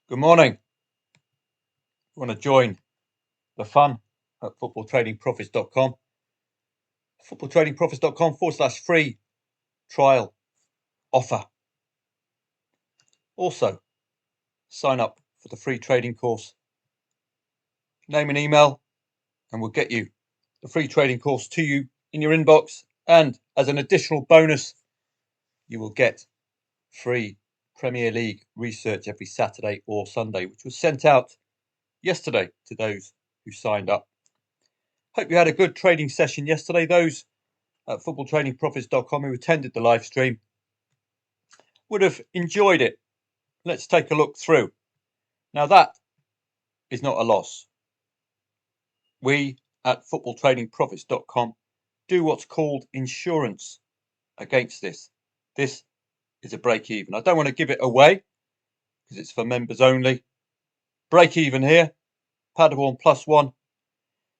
Good morning. If you want to join the fun at footballtradingprofits.com, footballtradingprofits.com/free trial offer. Also, sign up for the free trading course. Name and email, and we'll get you the free trading course to you in your inbox. And as an additional bonus, you will get free Premier League research every Saturday or Sunday, which was sent out yesterday to those who signed up. Hope you had a good trading session yesterday. Those at footballtradingprofits.com who attended the live stream would have enjoyed it. Let's take a look through. Now that is not a loss. We at footballtradingprofits.com do what's called insurance against this. This is a break even. I don't want to give it away because it's for members only. Break even here. Paderborn +1.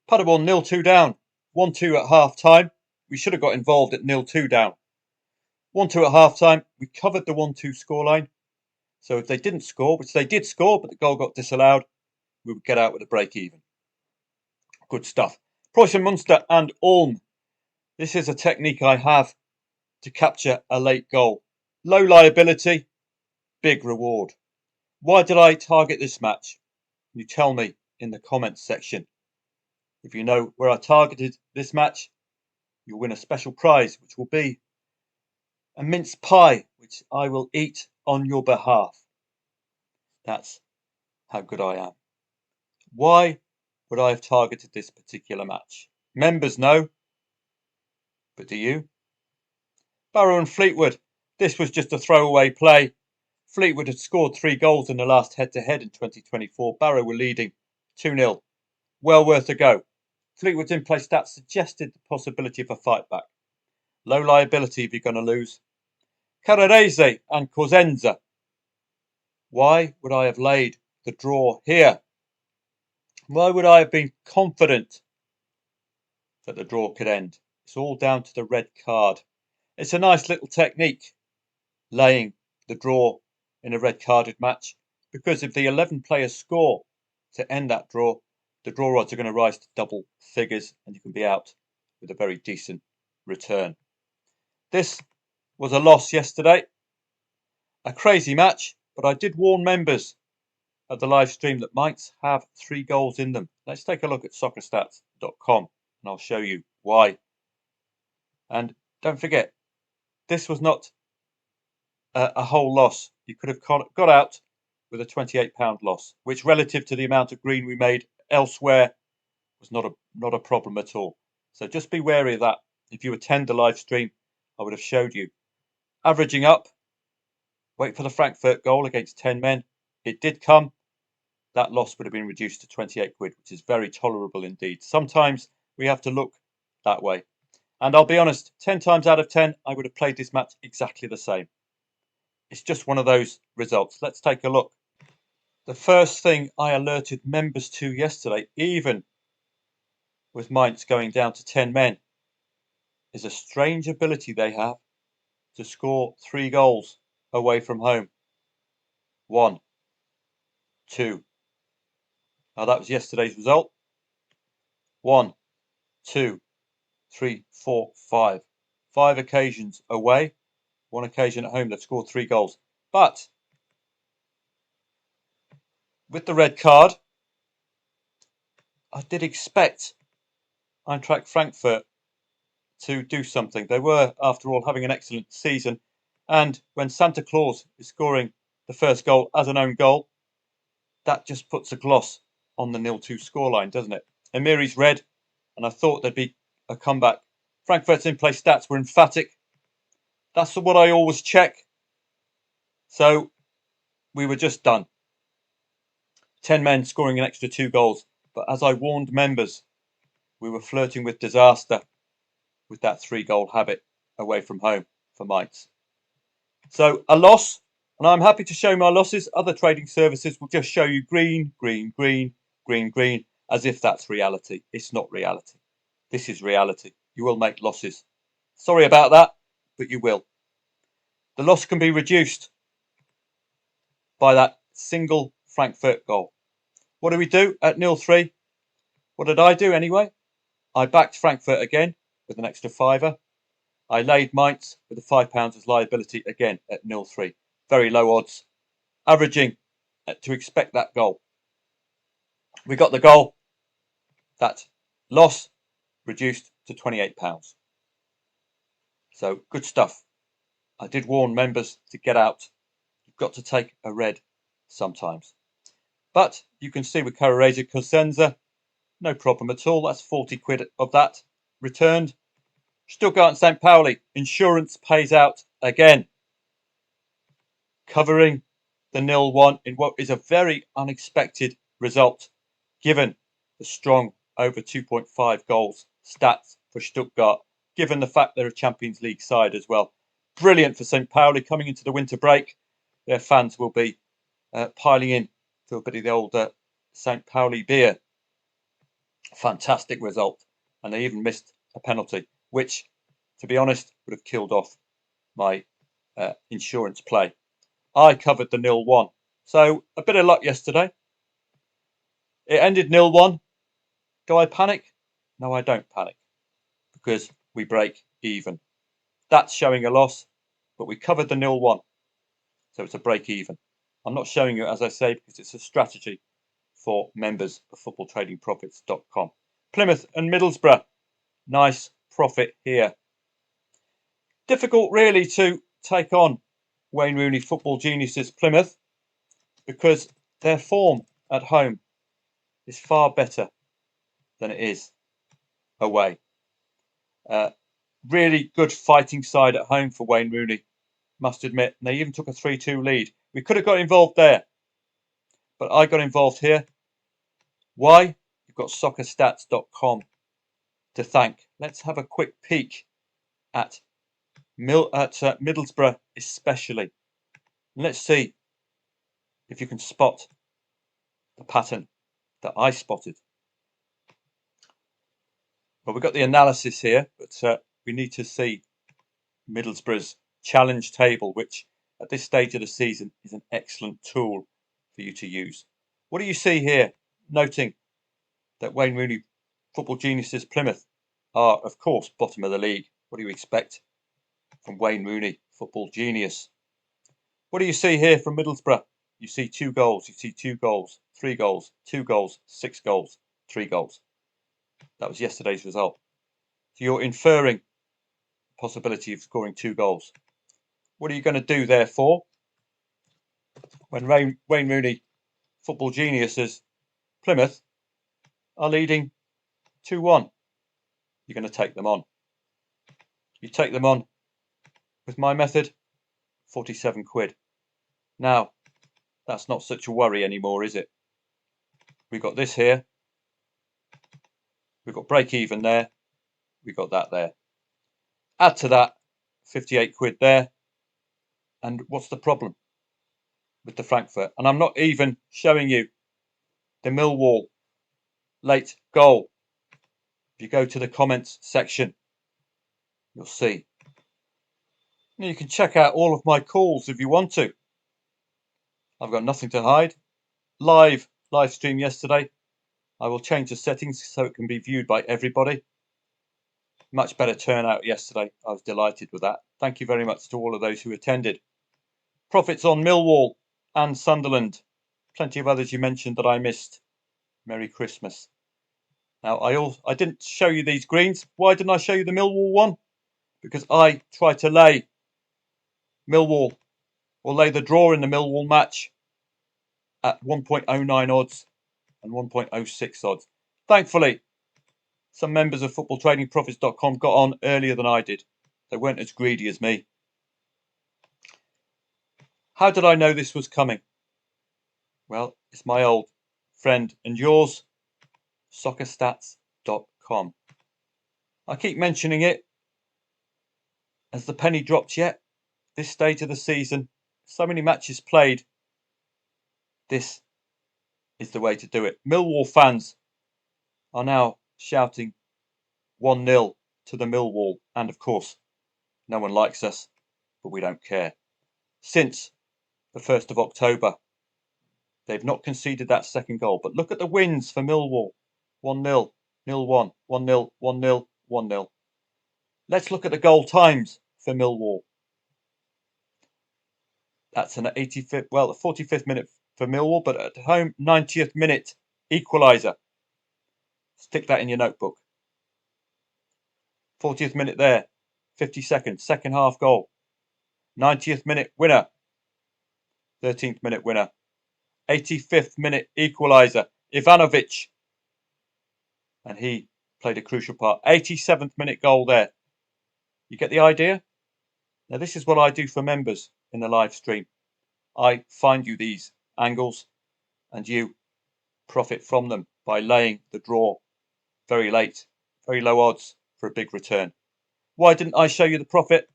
Paderborn 0-2 down. 1-2 at half time. We should have got involved at 0-2 down. 1-2 at half time. We covered the 1-2 scoreline. So if they didn't score, which they did score, but the goal got disallowed, we would get out with a break even. Good stuff. Preußen Munster and Ulm. This is a technique I have to capture a late goal. Low liability, big reward. Why did I target this match? You tell me in the comments section. If you know where I targeted this match, you'll win a special prize, which will be a mince pie, which I will eat on your behalf. That's how good I am. Why would I have targeted this particular match? Members know, but do you? Barrow and Fleetwood. This was just a throwaway play. Fleetwood had scored 3 goals in the last head-to-head in 2024. Barrow were leading 2-0. Well worth a go. Fleetwood's in-play stats suggested the possibility of a fight back. Low liability if you're going to lose. Carresse and Cosenza. Why would I have laid the draw here? Why would I have been confident that the draw could end? It's all down to the red card. It's a nice little technique, laying the draw in a red-carded match, because if the 11 players score to end that draw, the draw odds are going to rise to double figures and you can be out with a very decent return. This was a loss yesterday. A crazy match, but I did warn members at the live stream that Mainz have 3 goals in them. Let's take a look at soccerstats.com and I'll show you why. And don't forget, this was not a whole loss. You could have got out with a £28 loss, which relative to the amount of green we made elsewhere was not a problem at all. So just be wary of that. If you attend the live stream, I would have showed you. Averaging up, wait for the Frankfurt goal against 10 men. It did come. That loss would have been reduced to 28 quid, which is very tolerable indeed. Sometimes we have to look that way. And I'll be honest, 10 times out of 10, I would have played this match exactly the same. It's just one of those results. Let's take a look. The first thing I alerted members to yesterday, even with Mainz going down to 10 men, is a strange ability they have to score 3 goals away from home. 1, 2. Now that was yesterday's result. 1, 2, 3, 4, 5. 5 occasions away. 1 occasion at home they've scored 3 goals. But with the red card, I did expect Eintracht Frankfurt to do something. They were, after all, having an excellent season. And when Santa Claus is scoring the first goal as an own goal, that just puts a gloss on the 0-2 scoreline, doesn't it? Emiri's red, and I thought there'd be a comeback. Frankfurt's in-play stats were emphatic. That's what I always check. So we were just done. 10 men scoring an extra 2 goals. But as I warned members, we were flirting with disaster with that 3-goal habit away from home for Mainz. So a loss, and I'm happy to show my losses. Other trading services will just show you green, green, green, green, green, as if that's reality. It's not reality. This is reality. You will make losses. Sorry about that, but you will. The loss can be reduced by that single Frankfurt goal. What do we do at 0-3? What did I do anyway? I backed Frankfurt again with an extra fiver. I laid Mainz with the £5 as liability again at 0-3. Very low odds, averaging to expect that goal. We got the goal. That loss reduced to £28. So good stuff. I did warn members to get out. You've got to take a red sometimes. But you can see with Carresse and Middlesbrough, no problem at all. That's 40 quid of that returned. Stuttgart and St. Pauli, insurance pays out again, covering the 0-1 in what is a very unexpected result, given the strong over 2.5 goals stats for Stuttgart, given the fact they're a Champions League side as well. Brilliant for St. Pauli coming into the winter break. Their fans will be piling in to a bit of the old St. Pauli beer. Fantastic result. And they even missed a penalty, which, to be honest, would have killed off my insurance play. I covered the 0-1. So a bit of luck yesterday. It ended 0-1. Do I panic? No, I don't panic, because we break even. That's showing a loss, but we covered the 0-1. So it's a break even. I'm not showing you, as I say, because it's a strategy for members of footballtradingprofits.com. Plymouth and Middlesbrough. Nice profit here. Difficult really to take on Wayne Rooney Football Geniuses Plymouth, because their form at home is far better than it is away. Really good fighting side at home for Wayne Rooney, must admit. And they even took a 3-2 lead. We could have got involved there, but I got involved here. Why? You've got soccerstats.com to thank. Let's have a quick peek at Middlesbrough especially. And let's see if you can spot the pattern that I spotted. Well, we've got the analysis here, but we need to see Middlesbrough's challenge table, which at this stage of the season is an excellent tool for you to use. What do you see here? Noting that Wayne Rooney Football Geniuses Plymouth are, of course, bottom of the league. What do you expect from Wayne Rooney Football Genius? What do you see here from Middlesbrough? You see 2 goals, you see 2 goals, 3 goals, 2 goals, 6 goals, 3 goals. That was yesterday's result. So you're inferring the possibility of scoring 2 goals. What are you going to do, therefore, when Wayne Rooney Football Geniuses Plymouth are leading 2-1? You're going to take them on. You take them on with my method, 47 quid. Now, that's not such a worry anymore, is it? We've got this here. We've got break even there. We've got that there. Add to that 58 quid there. And what's the problem with the Frankfurt? And I'm not even showing you the Millwall late goal. If you go to the comments section, you'll see. Now you can check out all of my calls if you want to. I've got nothing to hide. Live stream yesterday. I will change the settings so it can be viewed by everybody. Much better turnout yesterday. I was delighted with that. Thank you very much to all of those who attended. Profits on Millwall and Sunderland. Plenty of others you mentioned that I missed. Merry Christmas. Now, I didn't show you these greens. Why didn't I show you the Millwall one? Because I tried to lay Millwall, or lay the draw in the Millwall match at 1.09 odds and 1.06 odds. Thankfully, some members of footballtradingprofits.com got on earlier than I did. They weren't as greedy as me. How did I know this was coming? Well, it's my old friend and yours, soccerstats.com. I keep mentioning it. Has the penny dropped yet? This stage of the season, so many matches played. This is the way to do it. Millwall fans are now shouting 1-0 to the Millwall. And of course, no one likes us, but we don't care. Since the 1st of October, They've not conceded that second goal. But look at the wins for Millwall. 1-0, 0-1, 1-0, 1-0, 1-0. Let's look at the goal times for Millwall. That's an 85th, well, the 45th minute for Millwall, but at home, 90th minute equaliser. Stick that in your notebook. 40th minute there, 52nd, second half goal. 90th minute winner, 13th minute winner. 85th minute equaliser, Ivanovic. And he played a crucial part. 87th minute goal there. You get the idea? Now, this is what I do for members in the live stream. I find you these angles and you profit from them by laying the draw very late, very low odds for a big return. Why didn't I show you the profit?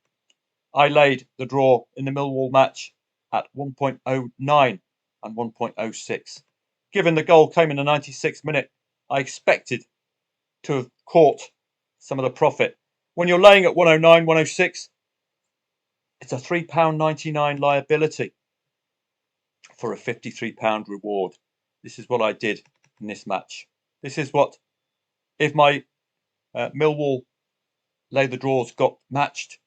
I laid the draw in the Millwall match at 1.09 and 1.06. Given the goal came in the 96th minute, I expected to have caught some of the profit. When you're laying at 109, 106, it's a £3.99 liability for a £53 reward. This is what I did in this match. This is what, if my Millwall lay the draws got matched,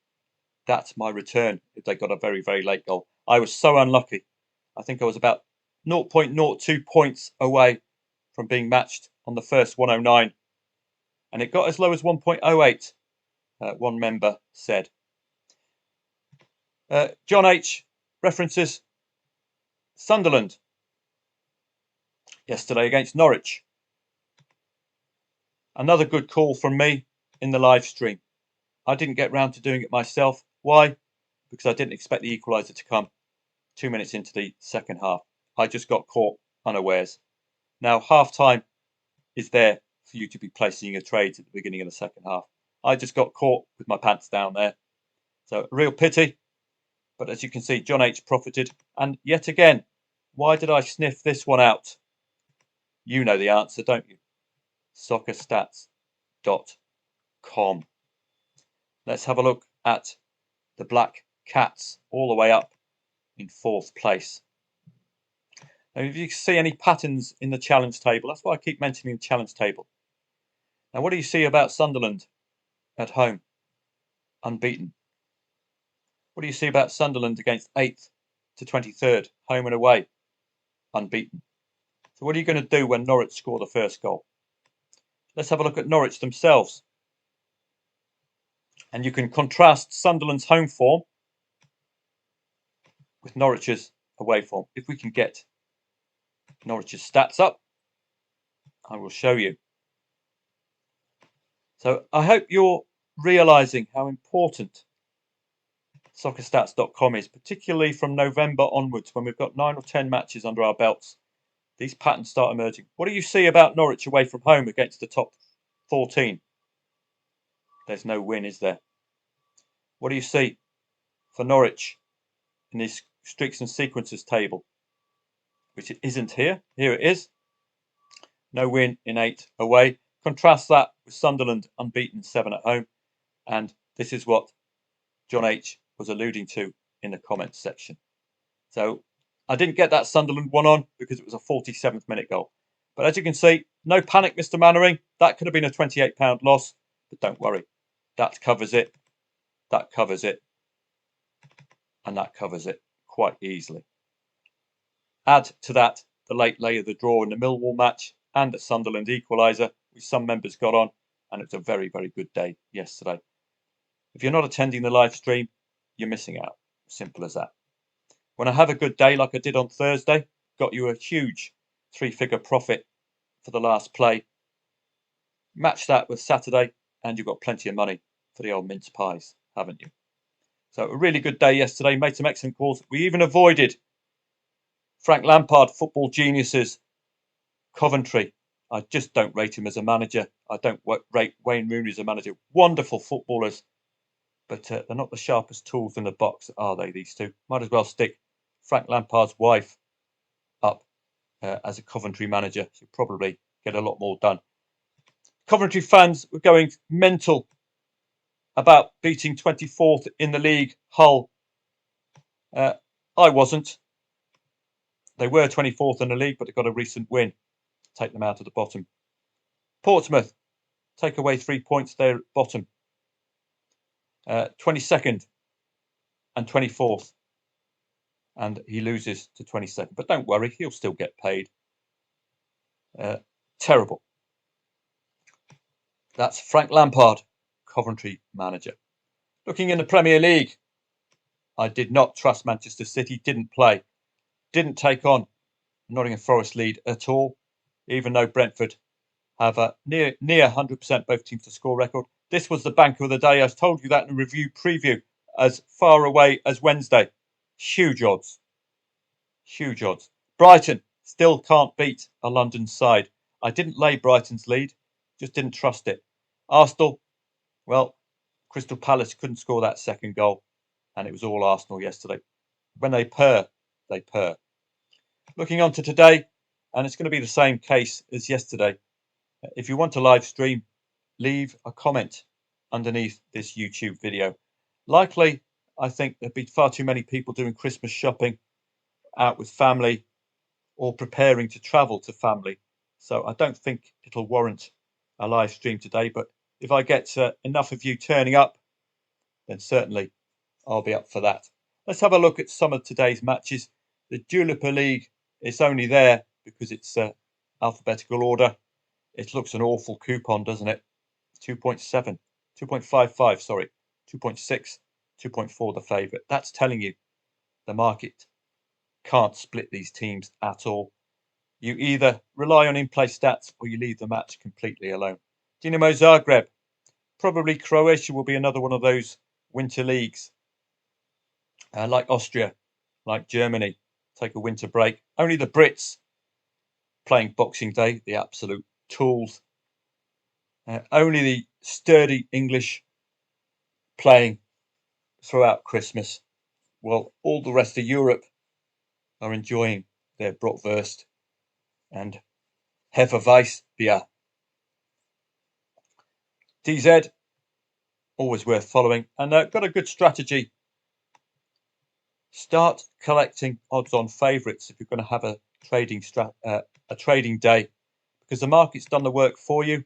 that's my return if they got a very, very late goal. I was so unlucky. I think I was about 0.02 points away from being matched on the first 109. And it got as low as 1.08, one member said. John H. references Sunderland yesterday against Norwich. Another good call from me in the live stream. I didn't get round to doing it myself. Why? Because I didn't expect the equaliser to come 2 minutes into the second half. I just got caught unawares. Now, half time is there for you to be placing your trades at the beginning of the second half. I just got caught with my pants down there. So, a real pity. But as you can see, John H profited. And yet again, why did I sniff this one out? You know the answer, don't you? Soccerstats.com. Let's have a look at the Black Cats all the way up in 4th place. Now, if you see any patterns in the challenge table, that's why I keep mentioning the challenge table. Now, what do you see about Sunderland at home? Unbeaten. What do you see about Sunderland against 8th to 23rd, home and away? Unbeaten. So what are you going to do when Norwich score the first goal? Let's have a look at Norwich themselves. And you can contrast Sunderland's home form with Norwich's away form. If we can get Norwich's stats up, I will show you. So I hope you're realising how important Soccerstats.com is, particularly from November onwards when we've got 9 or 10 matches under our belts. These patterns start emerging. What do you see about Norwich away from home against the top 14? There's no win, is there? What do you see for Norwich in this streaks and sequences table? Which it isn't here. Here it is. No win in 8 away. Contrast that with Sunderland unbeaten 7 at home. And this is what John H was alluding to in the comments section. So I didn't get that Sunderland one on because it was a 47th minute goal. But as you can see, no panic, Mr. Mannering. That could have been a £28 loss. But don't worry. That covers it. That covers it. And that covers it quite easily. Add to that the late lay of the draw in the Millwall match and the Sunderland equaliser, which some members got on. And it was a very, very good day yesterday. If you're not attending the live stream, you're missing out. Simple as that. When I have a good day like I did on Thursday, got you a huge 3-figure profit for the last play. Match that with Saturday and you've got plenty of money for the old mince pies, haven't you? So a really good day yesterday, made some excellent calls. We even avoided Frank Lampard, football geniuses, Coventry. I just don't rate him as a manager. I don't rate Wayne Rooney as a manager. Wonderful footballers. But they're not the sharpest tools in the box, are they, these two? Might as well stick Frank Lampard's wife up as a Coventry manager. She'll probably get a lot more done. Coventry fans were going mental about beating 24th in the league, Hull. I wasn't. They were 24th in the league, but they got a recent win. Take them out of the bottom. Portsmouth take away 3 points. They're bottom. 22nd and 24th. And he loses to 22nd. But don't worry, he'll still get paid. Terrible. That's Frank Lampard, Coventry manager. Looking in the Premier League, I did not trust Manchester City. Didn't play. Didn't take on Nottingham Forest lead at all, even though Brentford have a near 100% both teams to score record. This was the bank of the day. I told you that in a review preview, as far away as Wednesday. Huge odds. Huge odds. Brighton still can't beat a London side. I didn't lay Brighton's lead, just didn't trust it. Arsenal, well, Crystal Palace couldn't score that second goal, and it was all Arsenal yesterday. When they purr, they purr. Looking on to today, and it's going to be the same case as yesterday. If you want to live stream, leave a comment underneath this YouTube video. Likely, I think there'd be far too many people doing Christmas shopping, out with family, or preparing to travel to family. So I don't think it'll warrant a live stream today. But if I get enough of you turning up, then certainly I'll be up for that. Let's have a look at some of today's matches. The Jupiler League is only there because it's alphabetical order. It looks an awful coupon, doesn't it? 2.7, 2.55, sorry, 2.6, 2.4 the favourite. That's telling you the market can't split these teams at all. You either rely on in-play stats or you leave the match completely alone. Dinamo Zagreb, probably Croatia will be another one of those winter leagues. Like Austria, like Germany, take a winter break. Only the Brits playing Boxing Day, the absolute tools. Only the sturdy English playing throughout Christmas. Well, all the rest of Europe are enjoying their bratwurst and Hefeweizen. DZ, always worth following, and got a good strategy. Start collecting odds-on favourites if you're going to have a trading day, because the market's done the work for you.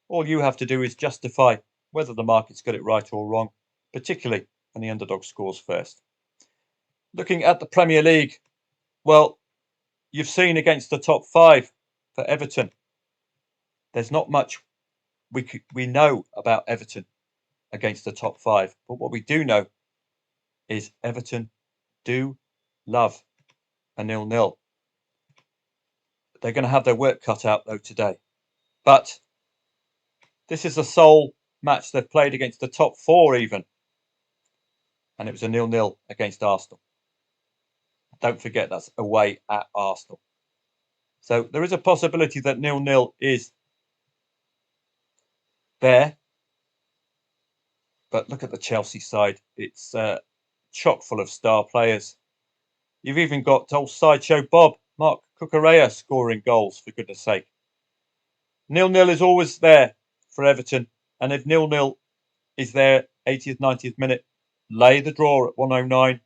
All you have to do is justify whether the market's got it right or wrong, particularly when the underdog scores first. Looking at the Premier League, well, you've seen against the top five for Everton. There's not much we know about Everton against the top five, but what we do know is Everton do love a 0-0. They're going to have their work cut out though today, but this is the sole match they've played against the top four even, and it was a 0-0 against Arsenal. Don't forget that's away at Arsenal. So there is a possibility that 0-0 is there. But look at the Chelsea side. It's chock full of star players. You've even got old Sideshow Bob, Mark Cucurella, scoring goals, for goodness sake. 0-0 is always there for Everton. And if 0-0 is there 80th, 90th minute, lay the draw at 109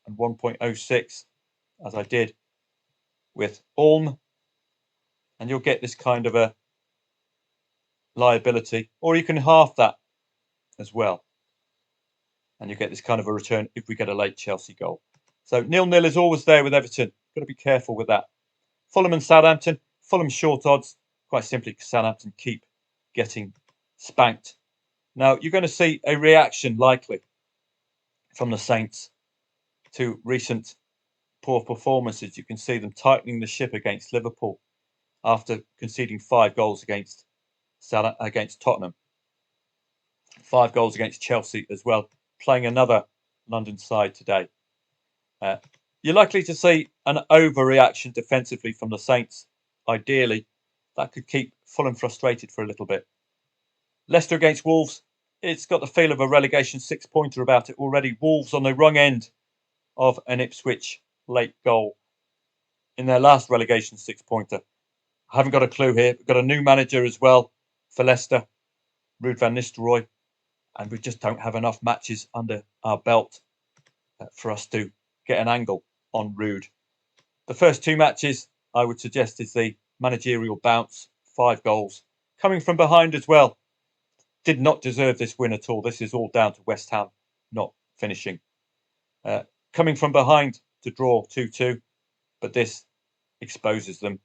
and 1.06, as I did with Ulm. And you'll get this kind of a liability. Or you can half that as well. And you get this kind of a return if we get a late Chelsea goal. So 0-0 is always there with Everton. Got to be careful with that. Fulham and Southampton. Fulham short odds, quite simply because Southampton keep getting spanked. Now, you're going to see a reaction likely from the Saints to recent poor performances. You can see them tightening the ship against Liverpool after conceding 5 goals against Tottenham. 5 goals against Chelsea as well, playing another London side today. You're likely to see an overreaction defensively from the Saints. Ideally, that could keep Fulham frustrated for a little bit. Leicester against Wolves. It's got the feel of a relegation 6-pointer about it already. Wolves on the wrong end of an Ipswich late goal in their last relegation 6-pointer. I haven't got a clue here. We've got a new manager as well for Leicester, Ruud van Nistelrooy, and we just don't have enough matches under our belt for us to get an angle on Ruud. The first two matches I would suggest is the managerial bounce, 5 goals. Coming from behind as well. Did not deserve this win at all. This is all down to West Ham not finishing. Coming from behind to draw 2-2, but this exposes them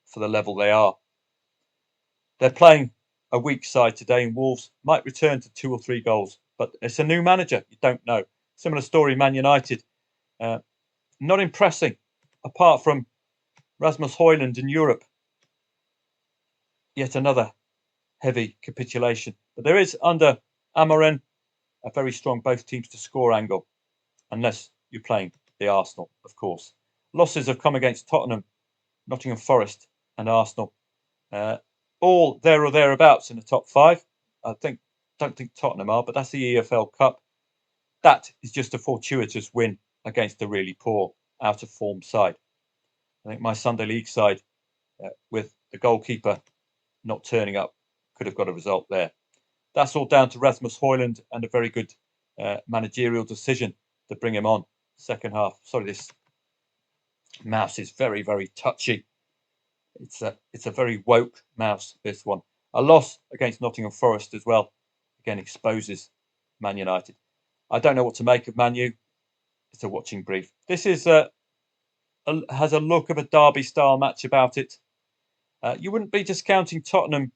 for the level they are. They're playing a weak side today, and Wolves might return to 2 or 3 goals, but it's a new manager. You don't know. Similar story, Man United. Not impressing, apart from Rasmus Højlund in Europe. Yet another heavy capitulation. But there is, under Amorim, a very strong both teams to score angle, unless you're playing the Arsenal, of course. Losses have come against Tottenham, Nottingham Forest and Arsenal. All there or thereabouts in the top 5. Don't think Tottenham are, but that's the EFL Cup. That is just a fortuitous win against a really poor, out of form side. I think my Sunday League side, with the goalkeeper not turning up, could have got a result there. That's all down to Rasmus Højlund and a very good managerial decision to bring him on second half. Sorry, this mouse is very, very touchy. It's a very woke mouse, this one. A loss against Nottingham Forest as well, again, exposes Man United. I don't know what to make of Man U. It's a watching brief. This is has a look of a derby-style match about it. You wouldn't be discounting Tottenham,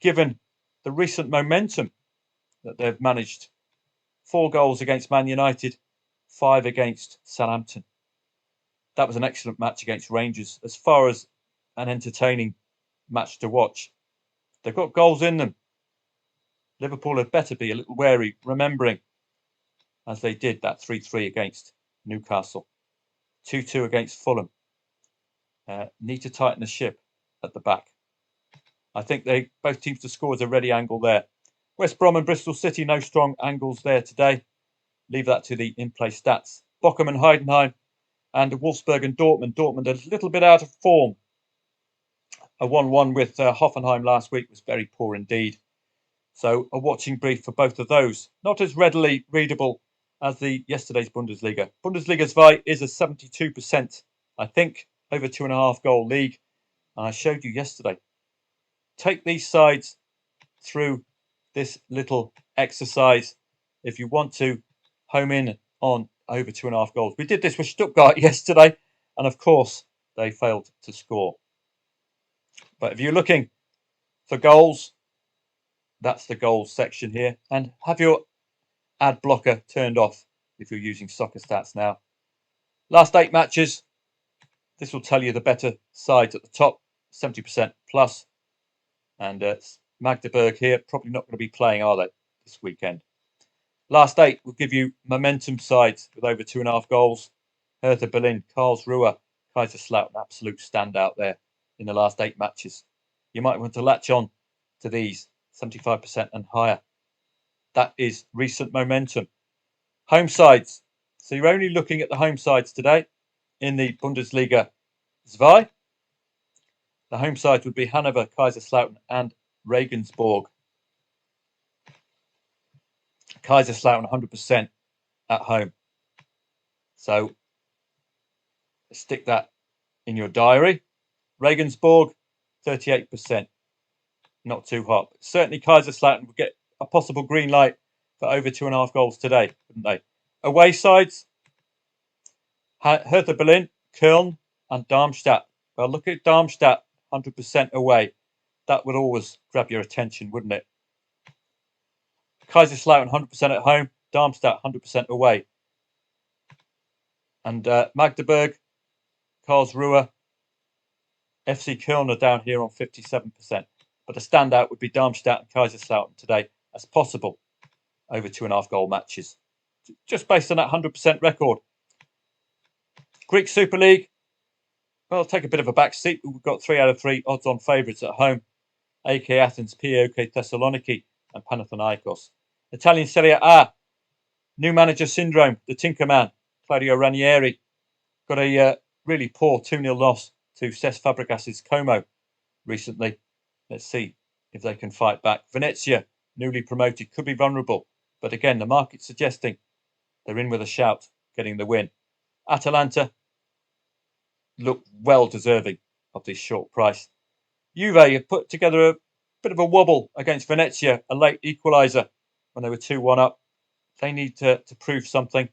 given the recent momentum that they've managed. 4 goals against Man United, 5 against Southampton. That was an excellent match against Rangers. As far as an entertaining match to watch, they've got goals in them. Liverpool had better be a little wary, remembering, as they did, that 3-3 against Newcastle, 2-2 against Fulham. Need to tighten the ship at the back. I think both teams to score is a ready angle there. West Brom and Bristol City, no strong angles there today. Leave that to the in-play stats. Bochum and Heidenheim, and Wolfsburg and Dortmund. Dortmund a little bit out of form. A 1-1 with Hoffenheim last week was very poor indeed. So a watching brief for both of those. Not as readily readable as the yesterday's Bundesliga. Bundesliga 2 is a 72%, I think, over 2.5 goal league. And I showed you yesterday. Take these sides through this little exercise if you want to home in on over 2.5 goals. We did this with Stuttgart yesterday, and of course they failed to score. But if you're looking for goals, that's the goals section here. And have your ad blocker turned off if you're using Soccer Stats now. Last 8 matches. This will tell you the better sides at the top, 70% plus. And Magdeburg here, probably not going to be playing, are they, this weekend? Last 8 will give you momentum sides with over 2.5 goals. Hertha Berlin, Karlsruhe, Kaiserslautern, absolute standout there in the last 8 matches. You might want to latch on to these, 75% and higher. That is recent momentum. Home sides. So you're only looking at the home sides today in the Bundesliga 2. The home sides would be Hanover, Kaiserslautern and Regensburg. Kaiserslautern 100% at home. So stick that in your diary. Regensburg 38%. Not too hot. But certainly Kaiserslautern would get a possible green light for over 2.5 goals today, wouldn't they? Away sides. Hertha Berlin, Köln and Darmstadt. Well, look at Darmstadt, 100% away. That would always grab your attention, wouldn't it? Kaiserslautern 100% at home, Darmstadt 100% away. And Magdeburg, Karlsruhe, FC Köln are down here on 57%. But the standout would be Darmstadt and Kaiserslautern today as possible over 2.5 goal matches. Just based on that 100% record. Greek Super League, well, take a bit of a back seat. We've got 3 out of 3 odds-on favourites at home. AK Athens, PAOK Thessaloniki and Panathinaikos. Italian Serie A, new manager syndrome, the Tinkerman, Claudio Ranieri. Got a really poor 2-0 loss to Cesc Fabregas's Como recently. Let's see if they can fight back. Venezia, newly promoted, could be vulnerable. But again, the market's suggesting they're in with a shout, getting the win. Atalanta, look well deserving of this short price. Juve have put together a bit of a wobble against Venezia, a late equaliser when they were 2-1 up. They need to prove something.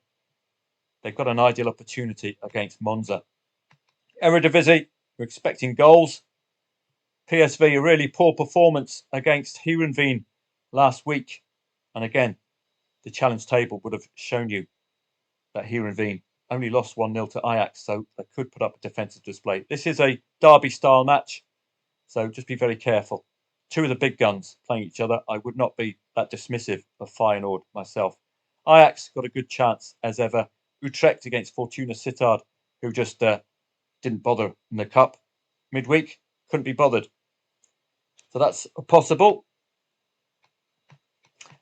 They've got an ideal opportunity against Monza. Eredivisie, we're expecting goals. PSV, a really poor performance against Heerenveen last week. And again, the challenge table would have shown you that Heerenveen only lost 1-0 to Ajax, so they could put up a defensive display. This is a derby-style match, so just be very careful. Two of the big guns playing each other. I would not be that dismissive of Feyenoord myself. Ajax got a good chance as ever. Utrecht against Fortuna Sittard, who just didn't bother in the cup midweek. Couldn't be bothered. So that's possible.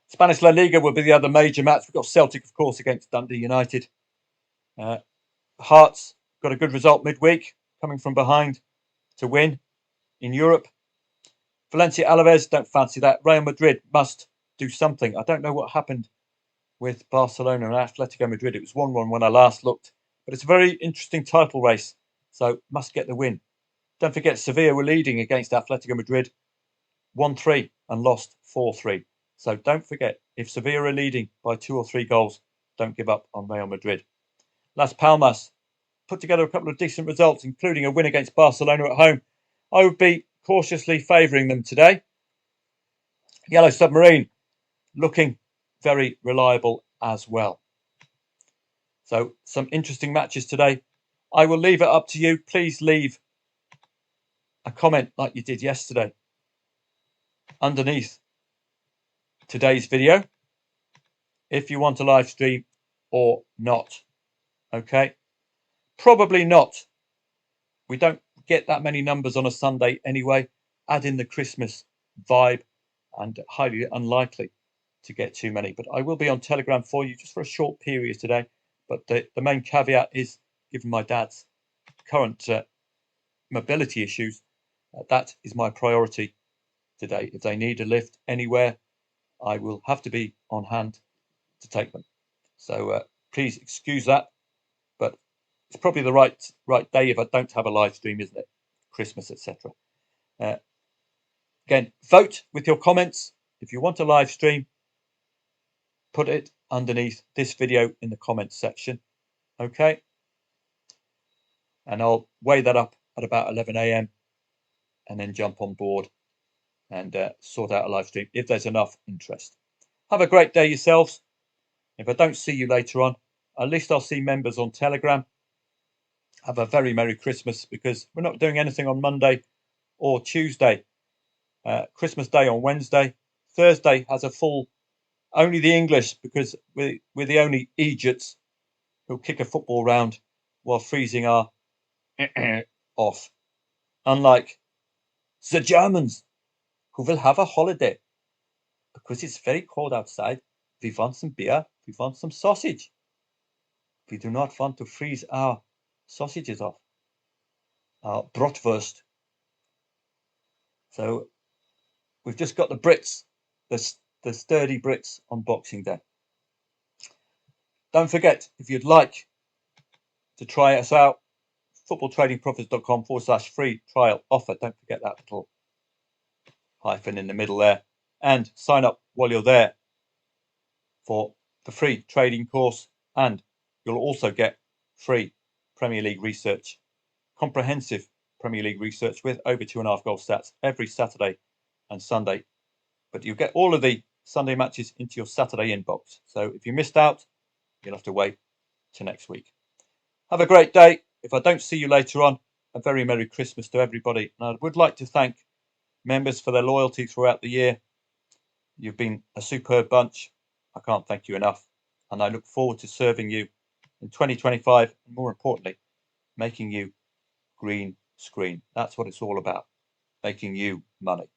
Spanish La Liga will be the other major match. We've got Celtic, of course, against Dundee United. Hearts got a good result midweek, coming from behind to win in Europe. Valencia Alaves, don't fancy that. Real Madrid must do something. I don't know what happened with Barcelona and Atletico Madrid. It was 1-1 when I last looked. But it's a very interesting title race, so must get the win. Don't forget, Sevilla were leading against Atletico Madrid 1-3 and lost 4-3. So don't forget, if Sevilla are leading by 2 or 3 goals, don't give up on Real Madrid. Las Palmas put together a couple of decent results, including a win against Barcelona at home. I would be cautiously favouring them today. Yellow Submarine looking very reliable as well. So some interesting matches today. I will leave it up to you. Please leave a comment like you did yesterday underneath today's video if you want a live stream or not. Okay, probably not. We don't get that many numbers on a Sunday anyway. Add in the Christmas vibe and highly unlikely to get too many. But I will be on Telegram for you just for a short period today. But the main caveat is, given my dad's current mobility issues, that is my priority today. If they need a lift anywhere, I will have to be on hand to take them. So please excuse that. But it's probably the right day if I don't have a live stream, isn't it? Christmas, etc. Again, vote with your comments. If you want a live stream, put it underneath this video in the comments section. Okay. And I'll weigh that up at about 11 a.m. and then jump on board and sort out a live stream if there's enough interest. Have a great day yourselves. If I don't see you later on, at least I'll see members on Telegram. Have a very Merry Christmas, because we're not doing anything on Monday or Tuesday. Christmas Day on Wednesday. Thursday has a full, only the English, because we're the only Egypts who'll kick a football round while freezing our off. Unlike the Germans, who will have a holiday because it's very cold outside. We want some beer. We want some sausage. We do not want to freeze our sausages off. Our bratwurst. So we've just got the Brits, the sturdy Brits on Boxing Day. Don't forget, if you'd like to try us out, footballtradingprofits.com/free trial offer. Don't forget that little hyphen in the middle there. And sign up while you're there for the free trading course. And you'll also get free Premier League research, comprehensive Premier League research with over 2.5 goal stats every Saturday and Sunday. But you'll get all of the Sunday matches into your Saturday inbox. So if you missed out, you'll have to wait till next week. Have a great day. If I don't see you later on, a very Merry Christmas to everybody. And I would like to thank members for their loyalty throughout the year. You've been a superb bunch. I can't thank you enough. And I look forward to serving you in 2025, and more importantly, making you green screen. That's what it's all about, making you money.